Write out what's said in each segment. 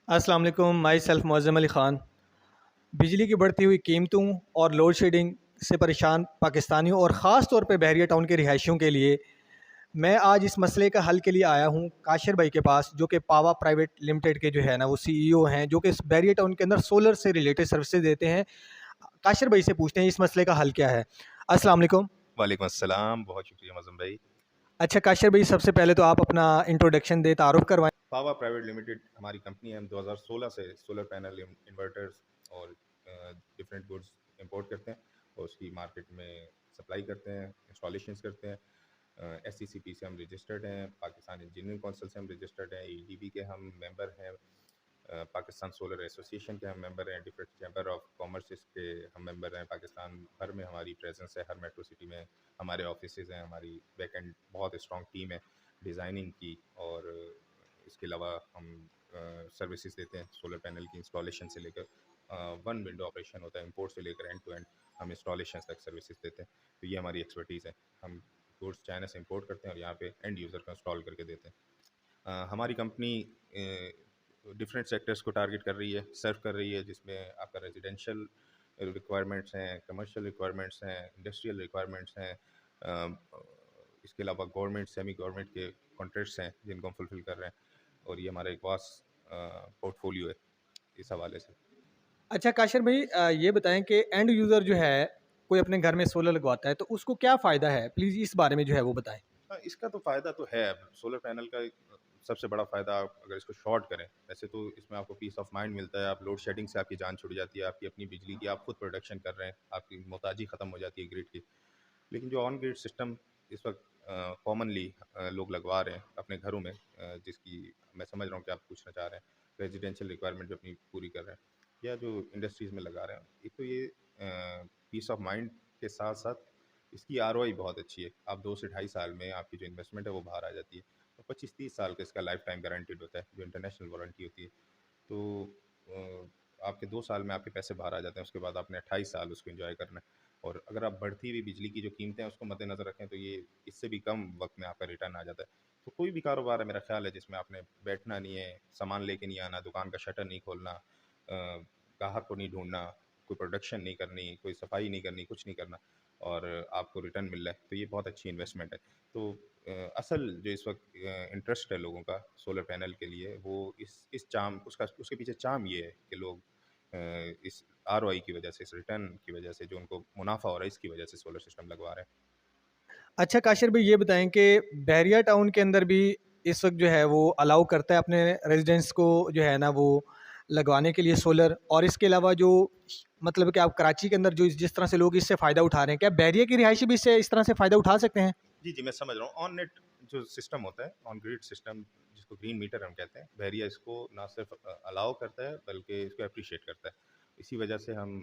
अस्सलाम वालेकुम। My self Muazzam Ali Khan. बिजली की बढ़ती हुई कीमतों और लोड शेडिंग से परेशान पाकिस्तानियों और ख़ास तौर पे बहरिया टाउन के रिहायशियों के लिए मैं आज इस मसले का हल के लिए आया हूँ काशिर भाई के पास, जो कि पावा प्राइवेट लिमिटेड के जो है ना वो सीईओ हैं, जो कि इस बहरिया टाउन के अंदर सोलर से रिलेटेड सर्विसेज देते हैं। काशिर भाई से पूछते हैं इस मसले का हल क्या है। अस्सलाम वालेकुम। वालेकुम अस्सलाम, बहुत शुक्रिया मज़म भाई। अच्छा काशिर भाई, सबसे पहले तो आप अपना इंट्रोडक्शन दे, तारुफ करवाएं। पावर प्राइवेट लिमिटेड हमारी कंपनी है। हम 2016 से सोलर पैनल, इन्वर्टर्स और डिफरेंट गुड्स इंपोर्ट करते हैं और उसकी मार्केट में सप्लाई करते हैं, इंस्टॉलेशंस करते हैं। एससीसीपी से हम रजिस्टर्ड हैं, पाकिस्तान इंजीनियरिंग काउंसिल से हम रजिस्टर्ड हैं, ईडीबी के हम मेंबर हैं, पाकिस्तान सोलर एसोसिएशन के हम मेंबर हैं, डिफरेंट चैम्बर ऑफ कॉमर्स के हम मेंबर हैं। पाकिस्तान भर में हमारी प्रेजेंस है, हर मेट्रो सिटी में हमारे ऑफिसेज हैं। हमारी बैक एंड बहुत स्ट्रॉन्ग टीम है डिज़ाइनिंग की, और इसके अलावा हम सर्विसेज देते हैं सोलर पैनल की इंस्टॉलेशन से लेकर वन विंडो ऑपरेशन होता है, इंपोर्ट से लेकर एंड टू एंड हम इंस्टॉलेशन तक सर्विसेज देते हैं। तो ये हमारी एक्सपर्टीज़ है। हम गुड्स चाइना से इंपोर्ट करते हैं और यहाँ पे एंड यूज़र को इंस्टॉल करके देते हैं। हमारी कंपनी डिफरेंट सेक्टर्स को टारगेट कर रही है, सर्व कर रही है, जिसमें आपका रेजिडेंशियल रिक्वायरमेंट्स हैं, कमर्शियल रिक्वायरमेंट्स हैं, इंडस्ट्रियल रिक्वायरमेंट्स हैं। इसके अलावा गवर्नमेंट, सेमी गवर्नमेंट के कॉन्ट्रैक्ट्स हैं जिनको हम फुलफ़िल कर रहे हैं, और ये हमारा एक वास्ट पोर्टफोलियो है इस हवाले से। अच्छा काशिर भाई, ये बताएं कि एंड यूज़र जो है कोई अपने घर में सोलर लगवाता है तो उसको क्या फ़ायदा है, प्लीज़ इस बारे में जो है वो बताएं। हाँ, इसका तो फ़ायदा तो है। अब सोलर पैनल का सबसे बड़ा फ़ायदा, आप अगर इसको शॉर्ट करें, वैसे तो इसमें आपको पीस ऑफ माइंड मिलता है। आप लोड शेडिंग से आपकी जान छुट जाती है, आपकी अपनी बिजली की आप खुद प्रोडक्शन कर रहे हैं, आपकी मोहताजी ख़त्म हो जाती है ग्रिड की। लेकिन जो ऑन ग्रिड सिस्टम इस वक्त कॉमनली लोग लगवा रहे हैं अपने घरों में, जिसकी मैं समझ रहा हूँ कि आप पूछना चाह रहे हैं, रेजिडेंशियल रिक्वायरमेंट जो अपनी पूरी कर रहे हैं या जो इंडस्ट्रीज़ में लगा रहे हैं, एक तो ये पीस ऑफ माइंड के साथ साथ इसकी आरओआई बहुत अच्छी है। आप 2 से ढाई साल में आपकी जो इन्वेस्टमेंट है वो बाहर आ जाती है, और 25-30 साल का इसका लाइफ टाइम गारंटीड होता है, जो इंटरनेशनल वारंटी होती है। तो आपके 2 साल में आपके पैसे बाहर आ जाते हैं, उसके बाद आपने 28 साल उसको एंजॉय करना है। और अगर आप बढ़ती हुई बिजली की जो कीमतें हैं उसको मद्देनज़र रखें, तो ये इससे भी कम वक्त में आपका रिटर्न आ जाता है। तो कोई भी कारोबार है मेरा ख्याल है जिसमें आपने बैठना नहीं है, सामान लेके नहीं आना, दुकान का शटर नहीं खोलना, ग्राहक को नहीं ढूंढना, कोई प्रोडक्शन नहीं करनी, कोई सफाई नहीं करनी, कुछ नहीं करना, और आपको रिटर्न मिल रहा है, तो ये बहुत अच्छी इन्वेस्टमेंट है। तो असल जो इस वक्त इंटरेस्ट है लोगों का सोलर पैनल के लिए, वो इस चाम उसका उसके पीछे चाम ये है कि लोग इस आरओआई की वजह से, इस रिटर्न की वजह से, जो उनको मुनाफा हो रहा है, इसकी वजह से सोलर सिस्टम लगवा रहे हैं। अच्छा काशिर भाई, ये बताएं कि बहरिया टाउन के अंदर भी इस वक्त जो है वो अलाउ करता है अपने रेजिडेंट्स को जो है ना वो लगवाने के लिए सोलर, और इसके अलावा जो मतलब कि आप कराची के अंदर जो जिस तरह से लोग इससे फ़ायदा उठा रहे हैं, क्या बहरिया की रिहायशी भी इससे इस तरह से फ़ायदा उठा सकते हैं? जी, जी, मैं समझ रहा हूँ। ऑन नेट जो सिस्टम होता है, ऑन ग्रिड सिस्टम, जिसको ग्रीन मीटर हम कहते हैं, बहरिया इसको ना सिर्फ अलाउ करता है बल्कि इसको एप्रिशिएट करता है। इसी वजह से हम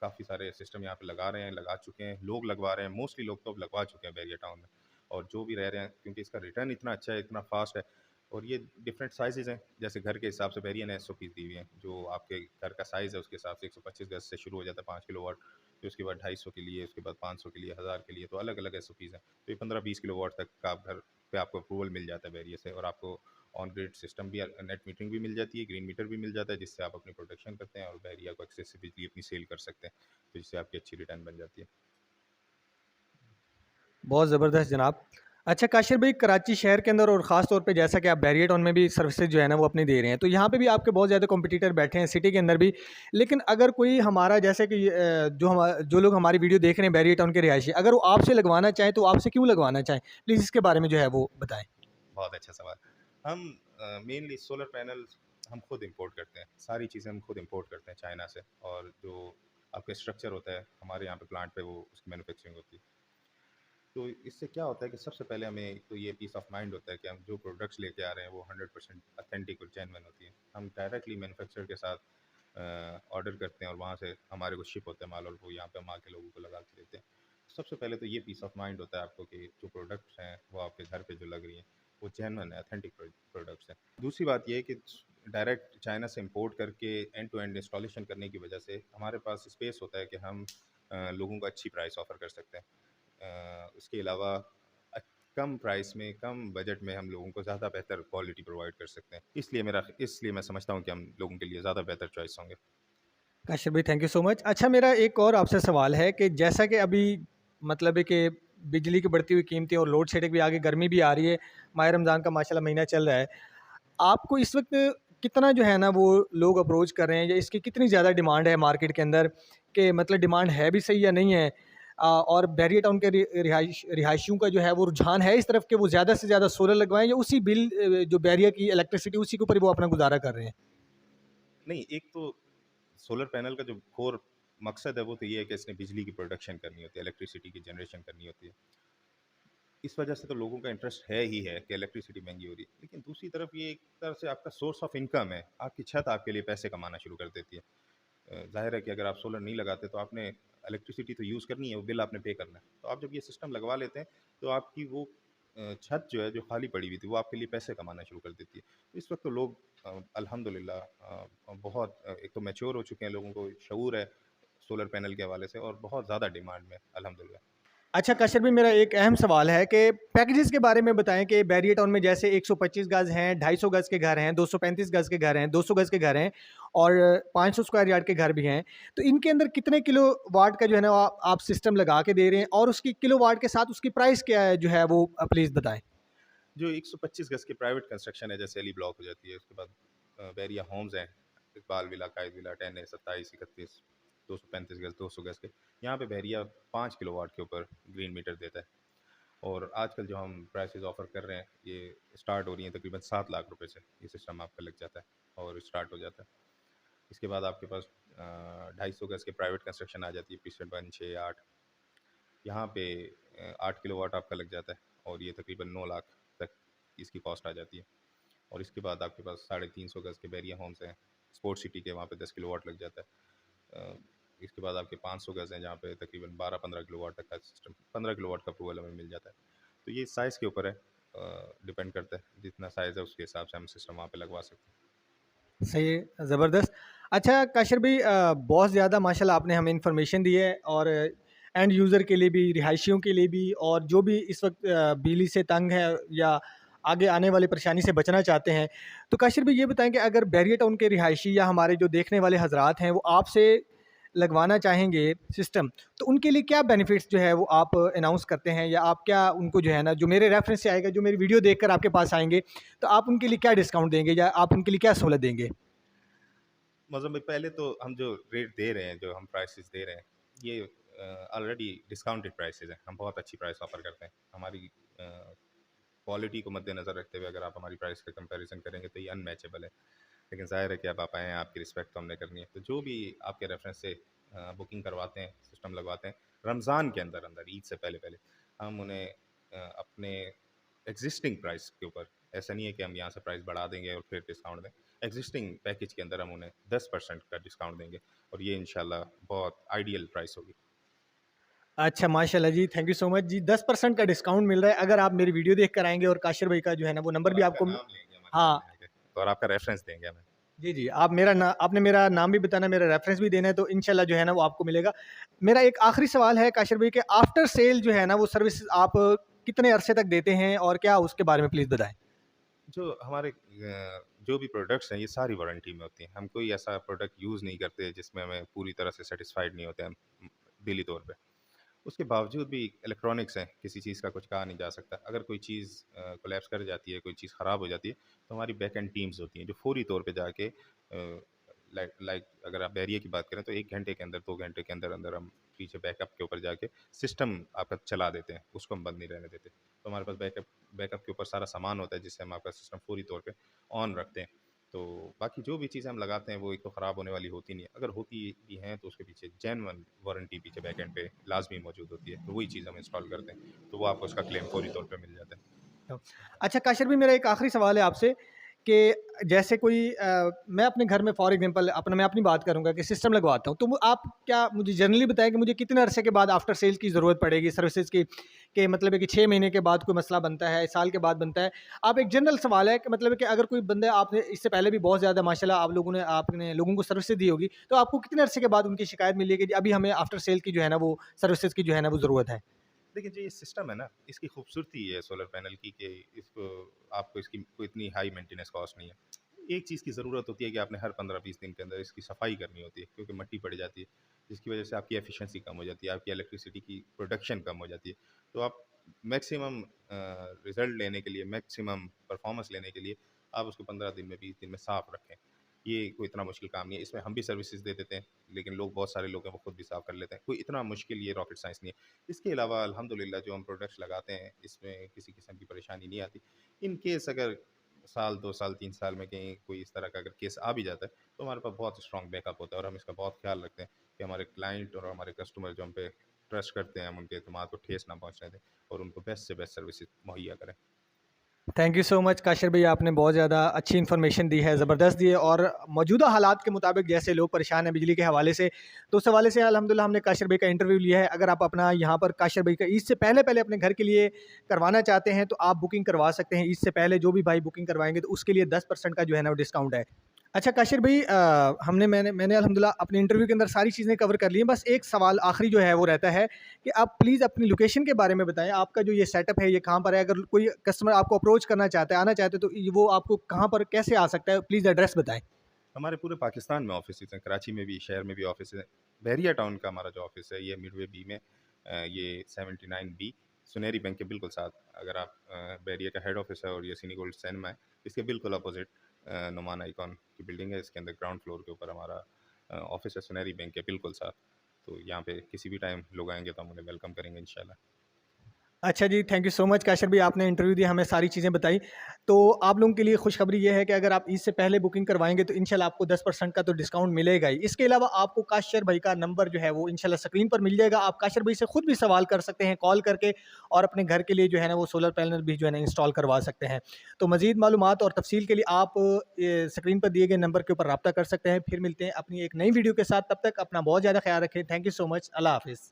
काफ़ी सारे सिस्टम यहाँ पे लगा रहे हैं, लगा चुके हैं, लोग लगवा रहे हैं, मोस्टली लोग तो अब लगवा चुके हैं बहरिया टाउन में। और जो भी रह रहे हैं, क्योंकि इसका रिटर्न इतना अच्छा है, इतना फास्ट है, और ये डिफरेंट साइज़ेज़ हैं। जैसे घर के हिसाब से बहरिया ने एसओपीज़ दी हुई हैं, जो आपके घर का साइज़ है उसके हिसाब से 125 गज से शुरू हो जाता है 5 किलोवाट, फिर उसके बाद 250 के लिए, उसके बाद 500 के लिए, 1000 के लिए, तो अलग-अलग एसओपीज़ हैं। तो ये 15-20 किलोवाट तक का आप घर पे आपको अप्रूवल मिल जाता है बैरियर से, और आपको ऑन ग्रिड सिस्टम भी, नेट मीटरिंग भी मिल जाती है, ग्रीन मीटर भी मिल जाता है, जिससे आप अपनी प्रोटेक्शन करते हैं और बैरियर को एक्सेस से बिजली अपनी सेल कर सकते हैं, तो जिससे आपकी अच्छी रिटर्न बन जाती है। बहुत ज़बरदस्त जनाब। अच्छा काशिर भाई, कराची शहर के अंदर और ख़ास तौर पे जैसा कि आप बैरिया टाउन में भी सर्विसेज जो है ना वो अपनी दे रहे हैं, तो यहाँ पे भी आपके बहुत ज़्यादा कॉम्पिटिटर बैठे हैं सिटी के अंदर भी। लेकिन अगर कोई हमारा जैसे कि जो लोग हमारी वीडियो देख रहे हैं बैरिया टाउन के रिहायशी, अगर वो आपसे लगवाना चाहें तो आपसे क्यों लगवाना चाहें, प्लीज़ इसके बारे में जो है वो बताएँ। बहुत अच्छा सवाल। हम मेनली सोलर पैनल्स हम खुद इंपोर्ट करते हैं, सारी चीज़ें हम खुद इंपोर्ट करते हैं चाइना से, और जो आपका स्ट्रक्चर होता है हमारे यहाँ पे प्लांट पे, वो उसकी मैन्युफैक्चरिंग होती है। तो इससे क्या होता है कि सबसे पहले हमें एक तो ये पीस ऑफ माइंड होता है कि हम जो प्रोडक्ट्स लेके आ रहे हैं वो 100% अथेंटिक और जेन्युइन होती है। हम डायरेक्टली मैन्युफैक्चरर के साथ ऑर्डर करते हैं, और वहाँ से हमारे को शिप होता है माल, और वो यहाँ पे हम आके लोगों को लगा के देते हैं। सबसे पहले तो ये पीस ऑफ माइंड होता है आपको कि जो प्रोडक्ट्स हैं वो आपके घर पे जो लग रही हैं वो जेन्युइन है, अथेंटिक प्रोडक्ट्स हैं। दूसरी बात ये है कि डायरेक्ट चाइना से इंपोर्ट करके एंड टू एंड इंस्टॉलेशन करने की वजह से हमारे पास स्पेस होता है कि हम लोगों को अच्छी प्राइस ऑफर कर सकते हैं। इसके अलावा कम प्राइस में, कम बजट में हम लोगों को ज़्यादा बेहतर क्वालिटी प्रोवाइड कर सकते हैं। इसलिए मैं समझता हूँ कि हम लोगों के लिए ज़्यादा बेहतर चॉइस होंगे। काशिफ भाई, थैंक यू सो मच। अच्छा, मेरा एक और आपसे सवाल है कि जैसा कि अभी मतलब है कि बिजली की बढ़ती हुई कीमतें और लोड शेडिंग भी, आगे गर्मी भी आ रही है, माह रमज़ान का माशाल्लाह महीना चल रहा है, आपको इस वक्त कितना जो है ना वो लोग अप्रोच कर रहे हैं, या इसकी कितनी ज़्यादा डिमांड है मार्केट के अंदर, कि मतलब डिमांड है भी सही या नहीं है? और बैरियर टाउन के रिहायशियों का जो है वो रुझान है इस तरफ कि वो ज़्यादा से ज़्यादा सोलर लगवाएं, या उसी बिल जो बैरियर की इलेक्ट्रिसिटी उसी के ऊपर ही वो अपना गुजारा कर रहे हैं? नहीं, एक तो सोलर पैनल का जो कोर मकसद है वो तो ये है कि इसने बिजली की प्रोडक्शन करनी होती है, इलेक्ट्रिसिटी की जनरेशन करनी होती है। इस वजह से तो लोगों का इंटरेस्ट है ही है कि इलेक्ट्रिसिटी महंगी हो रही है। लेकिन दूसरी तरफ ये एक तरह से आपका सोर्स ऑफ इनकम है, आपकी छत आपके लिए पैसे कमाना शुरू कर देती है। ज़ाहिर है कि अगर आप सोलर नहीं लगाते तो आपने इलेक्ट्रिसिटी तो यूज़ करनी है, वो बिल आपने पे करना है। तो आप जब ये सिस्टम लगवा लेते हैं तो आपकी वो छत जो है जो खाली पड़ी हुई थी वो आपके लिए पैसे कमाना शुरू कर देती है। तो इस वक्त तो लोग अल्हम्दुलिल्लाह बहुत एक तो मैच्योर हो चुके हैं, लोगों को शऊर है सोलर पैनल के हवाले से, और बहुत ज़्यादा डिमांड में अल्हम्दुलिल्लाह। अच्छा काशिफ भाई, मेरा एक अहम सवाल है कि पैकेजेस के बारे में बताएं कि बैरियर टाउन में जैसे 125 गज हैं, 250 गज के घर हैं, 235 गज के घर हैं, 200 गज के घर हैं, और 500 स्क्वायर यार्ड के घर भी हैं। तो इनके अंदर कितने किलो वाट का जो है ना आप सिस्टम लगा के दे रहे हैं, और उसकी किलो वाट के साथ उसकी प्राइस क्या है जो है वो प्लीज़ बताएं। जो 125 गज की प्राइवेट कंस्ट्रक्शन है, जैसे अली ब्लॉक हो जाती है, उसके बाद बैरिया होम्स हैं, इकबाल विला, कायद विला, 10 है, 27, 31, 235 गज, 200 गज के। यहाँ पे बैरिया 5 किलोवाट के ऊपर ग्रीन मीटर देता है। और आजकल जो हम प्राइसेस ऑफर कर रहे हैं, ये स्टार्ट हो रही हैं तकरीबन 7 लाख रुपए से, ये सिस्टम आपका लग जाता है और स्टार्ट हो जाता है। इसके बाद आपके पास 250 गज के प्राइवेट कंस्ट्रक्शन आ जाती है, पीछे 1, 6, 8। यहाँ पे 8 किलोवाट आपका लग जाता है, और ये तकरीबन 9 लाख तक इसकी कॉस्ट आ जाती है। और इसके बाद आपके पास 350 गज के बैरिया होम्स हैं स्पोर्ट सिटी के, वहाँ पे 10 किलोवाट लग जाता है। इसके बाद आपके 500 गज हैं जहाँ पे तकरीबन 12-15 किलोवाट तक का सिस्टम, 15 किलोवाट का अप्रूवल हमें मिल जाता है। तो ये साइज़ के ऊपर है, डिपेंड करता है, जितना साइज़ है उसके हिसाब से हम सिस्टम वहाँ पे लगवा सकते हैं। सही है, ज़बरदस्त। अच्छा काशिर भाई, बहुत ज़्यादा माशाल्लाह आपने हमें इन्फॉर्मेशन दी है, और एंड यूज़र के लिए भी, रिहायशियों के लिए भी, और जो भी इस वक्त बिजली से तंग है या आगे आने वाली परेशानी से बचना चाहते हैं। तो काशिर भाई, ये बताएं कि अगर बैरियर टाउन के रिहायशी या हमारे जो देखने वाले हजरात हैं वो आपसे लगवाना चाहेंगे सिस्टम, तो उनके लिए क्या बेनिफिट्स जो है वो आप अनाउंस करते हैं, या आप क्या उनको जो है ना, जो मेरे रेफरेंस से आएगा, जो मेरी वीडियो देखकर आपके पास आएंगे, तो आप उनके लिए क्या डिस्काउंट देंगे, या आप उनके लिए क्या सहूलत देंगे? मतलब में पहले तो हम जो रेट दे रहे हैं, जो हम प्राइसेस दे रहे हैं, ये ऑलरेडी डिस्काउंटेड प्राइसेस हैं। हम बहुत अच्छी प्राइस ऑफर करते हैं। हमारी क्वालिटी को मद्देनज़र रखते हुए अगर आप हमारी प्राइस का कंपैरिजन करेंगे तो ये अनमैचेबल है। लेकिन ज़ाहिर है कि अब आप आए हैं, आपकी रिस्पेक्ट तो हमने करनी है। तो जो भी आपके रेफरेंस से बुकिंग करवाते हैं, सिस्टम लगवाते हैं, रमज़ान के अंदर अंदर, ईद से पहले पहले, हम उन्हें अपने एग्जिस्टिंग प्राइस के ऊपर, ऐसा नहीं है कि हम यहाँ से प्राइस बढ़ा देंगे और फिर डिस्काउंट दें, एग्जिस्टिंग पैकेज के अंदर हम उन्हें 10% का डिस्काउंट देंगे, और ये इंशाल्लाह बहुत आइडियल प्राइस होगी। अच्छा माशाल्लाह जी, थैंक यू सो मच जी। 10% का डिस्काउंट मिल रहा है अगर आप मेरी वीडियो देख कर आएंगे, और काशिर भाई का जो है ना वो नंबर और भी आपका आपको नाम लेंगे हमारे हाँ सामने आके, और आपका रेफरेंस देंगे हमें। जी जी, आप आपने मेरा नाम भी बताना, मेरा रेफरेंस भी देना है, तो इंशाल्लाह जो है ना वो आपको मिलेगा। मेरा एक आखिरी सवाल है काशिर भाई के, आफ्टर सेल जो है ना वो सर्विस आप कितने अरसे तक देते हैं, और क्या उसके बारे में प्लीज़ बताएं। जो हमारे जो भी प्रोडक्ट्स हैं ये सारी वारंटी में होती हैं। हम कोई ऐसा प्रोडक्ट यूज़ नहीं करते जिसमें हमें पूरी तरह से सेटिस्फाइड नहीं होते हम दिली तौर पे। उसके बावजूद भी इलेक्ट्रॉनिक्स हैं, किसी चीज़ का कुछ कहा नहीं जा सकता। अगर कोई चीज़ कोलैप्स कर जाती है, कोई चीज़ ख़राब हो जाती है, तो हमारी बैक एंड टीम्स होती हैं जो फ़ौरी तौर पे जाके लाइक लाइक अगर आप बैरियर की बात करें तो 1 घंटे के अंदर, 2 घंटे के अंदर अंदर हम पीछे बैकअप के ऊपर जाके सिस्टम आपका चला देते हैं, उसको हम बंद नहीं रहने देते। तो हमारे पास बैकअप के ऊपर सारा सामान होता है जिससे हम आपका सिस्टम फ़ौरी तौर पे ऑन रखते हैं। तो बाकी जो भी चीज़ें हम लगाते हैं वो एक तो ख़राब होने वाली होती नहीं है। अगर होती भी हैं तो उसके पीछे जेन्युइन वारंटी पीछे बैक एंड पे लाज़मी मौजूद होती है। तो वही चीज़ हम इंस्टॉल करते हैं, तो वो आपको उसका क्लेम फ़ौरी तौर पे मिल जाता है। तो अच्छा काशिर भी, मेरा एक आखिरी सवाल है आपसे कि जैसे कोई मैं अपने घर में फॉर एग्जांपल मैं अपनी बात करूंगा कि सिस्टम लगवाता हूं, तो आप क्या मुझे जनरली बताएं कि मुझे कितने अरसे के बाद आफ्टर सेल की ज़रूरत पड़ेगी सर्विसेज की, कि मतलब है कि 6 महीने के बाद कोई मसला बनता है, साल के बाद बनता है? आप एक जनरल सवाल है कि मतलब है कि अगर कोई बंदे, आपने इससे पहले भी बहुत ज़्यादा माशाल्लाह आप लोगों ने आपने लोगों को सर्विसेज दी होगी, तो आपको कितने अरसे के बाद उनकी शिकायत मिली है कि जी अभी हमें आफ्टर सेल की जो है ना वो सर्विसेज की जो है ना वो ज़रूरत है? देखिए जो ये सिस्टम है ना, इसकी खूबसूरती ये है सोलर पैनल की कि इसको आपको इसकी कोई इतनी हाई मेंटेनेंस कॉस्ट नहीं है। एक चीज़ की ज़रूरत होती है कि आपने हर 15-20 दिन के अंदर इसकी सफाई करनी होती है, क्योंकि मिट्टी पड़ जाती है, जिसकी वजह से आपकी एफिशिएंसी कम हो जाती है, आपकी इलेक्ट्रिसिटी की प्रोडक्शन कम हो जाती है। तो आप मैक्सिमम रिज़ल्ट लेने के लिए, मैक्सिमम परफॉर्मेंस लेने के लिए आप उसको 15 दिन में, 20 दिन में साफ़ रखें। ये कोई इतना मुश्किल काम नहीं है। इसमें हम भी सर्विसेज़ दे देते हैं, लेकिन लोग, बहुत सारे लोग हैं वो खुद भी साफ़ कर लेते हैं। कोई इतना मुश्किल ये रॉकेट साइंस नहीं है। इसके अलावा अल्हम्दुलिल्लाह जो हम प्रोडक्ट्स लगाते हैं, इसमें किसी किस्म की परेशानी नहीं आती। इन केस अगर साल, 2 साल, 3 साल में कहीं कोई इस तरह का अगर केस आ भी जाता है, तो हमारे पास बहुत स्ट्रॉन्ग बैकअप होता है और हम इसका बहुत ख़्याल रखते हैं कि हमारे क्लाइंट और हमारे कस्टमर जो हम पे ट्रस्ट करते हैं, हम उनके एतमाद को ठेस ना पहुँचने दें और उनको बेस्ट से बेस्ट सर्विसेज़ मुहैया करें। थैंक यू सो मच काशिर भाई, आपने बहुत ज़्यादा अच्छी इन्फॉर्मेशन दी है, ज़बरदस्त दी है। और मौजूदा हालात के मुताबिक जैसे लोग परेशान हैं बिजली के हवाले से, तो उस हवाले से अल्हम्दुलिल्लाह हमने काशिर भाई का इंटरव्यू लिया है। अगर आप अपना यहाँ पर काशिर भाई का ईद से पहले पहले अपने घर के लिए करवाना चाहते हैं, तो आप बुकिंग करवा सकते हैं। ईद से पहले जो भी भाई बुकिंग करवाएंगे, तो उसके लिए 10% का जो है ना वो डिस्काउंट है। अच्छा काशिर भाई, मैंने अल्हम्दुलिल्लाह अपने इंटरव्यू के अंदर सारी चीज़ें कवर कर ली हैं। बस एक सवाल आखिरी जो है वो रहता है कि आप प्लीज़ अपनी लोकेशन के बारे में बताएँ। आपका जो ये सेटअप है, ये कहाँ पर है? अगर कोई कस्टमर आपको अप्रोच करना चाहता है, आना चाहता है, तो वो आपको कहाँ पर कैसे आ सकता है? प्लीज़ एड्रेस बताएँ। हमारे पूरे पाकिस्तान में ऑफिसेज़ हैं, कराची में भी, शहर में भी ऑफिस हैं। बहरिया टाउन का हमारा जो ऑफिस है, ये मिडवे बी में, ये 79 बी सुनहरी बैंक के बिल्कुल साथ। अगर आप बहरिया का हेड ऑफिस है और ये सिनी गोल्ड सिनेमा है, इसके बिल्कुल अपोजिट नुमान आइकॉन की बिल्डिंग है, इसके अंदर ग्राउंड फ्लोर के ऊपर हमारा ऑफिस है, सुनहरी बैंक के बिल्कुल साथ। तो यहाँ पे किसी भी टाइम लोग आएंगे तो हम उन्हें वेलकम करेंगे इंशाल्लाह। अच्छा जी, थैंक यू सो मच काशिर भाई, आपने इंटरव्यू दिया, हमें सारी चीज़ें बताई। तो आप लोगों के लिए खुशखबरी ये है कि अगर आप ईद से पहले बुकिंग करवाएँगे, तो इंशाल्लाह आपको 10% का तो डिस्काउंट मिलेगा ही। इसके अलावा आपको काशिर भाई का नंबर जो है वो इंशाल्लाह स्क्रीन पर मिल जाएगा। आप काशिर भाई से खुद भी सवाल कर सकते हैं कॉल करके, और अपने घर के लिए जो है ना वो सोलर पैनल भी जो है ना इंस्टॉल करवा सकते हैं। तो मज़ीद मालूमात और तफ़सील के लिए आप स्क्रीन पर दिए गए नंबर के ऊपर राब्ता कर सकते हैं। फिर मिलते हैं अपनी एक नई वीडियो के साथ, तब तक अपना बहुत ज़्यादा ख़्याल रखें। Thank you so much. अल्लाह हाफ़िज़।